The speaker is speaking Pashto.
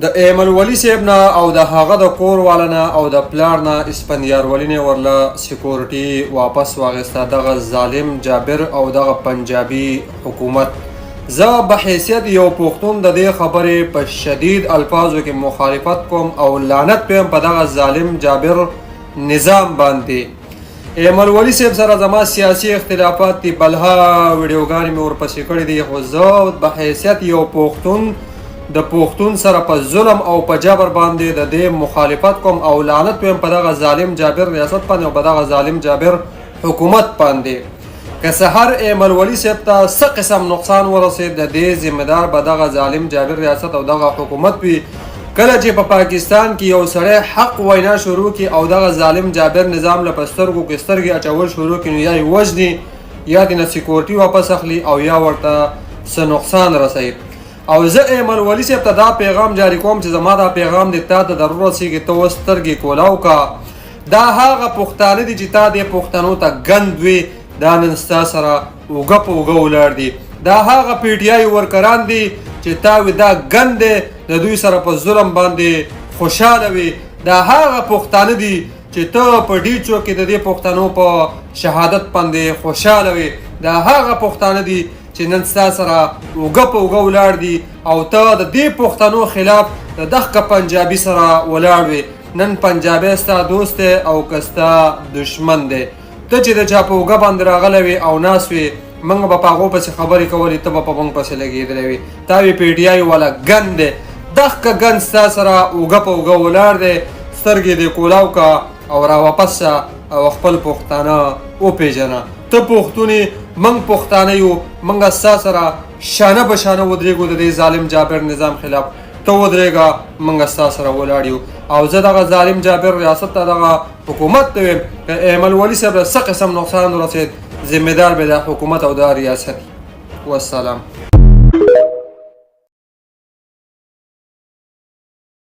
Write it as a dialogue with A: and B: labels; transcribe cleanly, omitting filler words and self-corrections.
A: د ایمل ولی صاحب نه او د هغه د کور والا نه او د پلار نه اسفندیار ولی نه ورله سکیورټي واپس واغسته دغه ظالم جابر او دغه پنجابي حکومت. زه به حیثیت یو پښتون د دې خبرې په شدید الفاظو کې مخالفت کوم او لعنت پیم په دغه ظالم جابر نظام باندې. ایمل ولی صاحب سره زما سیاسي اختلافات دي، بلها ویډیوګانې مې ورپسې کړې دي، خو زه به حیثیت یو پښتون د پښتون سره په ظلم او په جبر باندې د دې مخالفت کوم او لعنت پیم په دغه ظالم جابر ریاست باندې او په دغه ظالم جابر حکومت باندې. که سحر ایمل ولی صاحب ته څه قسم نقصان ورسېد د دې ذمه دار به دغه ظالم جابر ریاست او دغه حکومت وي. کله چې په پاکستان کې یو سړی حق وینا شروع کړي او دغه ظالم جابر نظام له په سترګو کې سترګې اچول شروع کړي، نو یا یې وژني یا دې نه سکیورټي واپس اخلي او یا ورته څه نقصان رسوي. او زه ایمل ولی صاحب ته دا پیغام جاری کوم چې زما دا پیغام د تا ته ضرورت سي چې ته اوس سترګې کولاو کا. دا هغه پښتانه دي چې تا دې پښتنو ته ګند وي، دا نن ستا سره اوږه په اوږه ولاړ دي. دا هغه پی ټي آی ورکران دي چې تا وي دا ګند دی د دوی سره په ظلم باندې خوشحاله وي. دا هغه پښتانه دي چې ته په ډیچو کې د دې پښتنو په شهادت باندې خوشحاله وي. دا هغه پښتانه دي چې نن ستا سره اوږه په اوږه ولاړ دي او ته د دې پښتنو خلاف د دغه پنجابي سره ولاړ وي. نن پنجابی ستا دوست دی او که ستا دشمن دی. ته چې د چا په اوږه باندې راغلی وي او ناست وي، موږ به په هغو پسې خبرې کولې، ته به په موږ پسې لګېدلی وي. تا وي پی ټي آی والا ګند دی، دغه ګند ستا سره اوږه په اوږه ولاړ دی. سترګې دې کولاو که او راواپس شه او خپل پښتانه وپېژنه. ته پښتون یې، موږ پښتانه یو، موږ ستا سره شانه به شانه ودرېږو د دې ظالم جابر نظام خلاف. ته ودرېږه، موږ ستا سره ولاړ یو. او زه دغه ظالم جابر ریاست ته دغه حکومت ته ویم که ایمل ولی صاحب څه قسم نقصان ورسېد، ذمه دار به دا حکومت او دا ریاست. والسلام.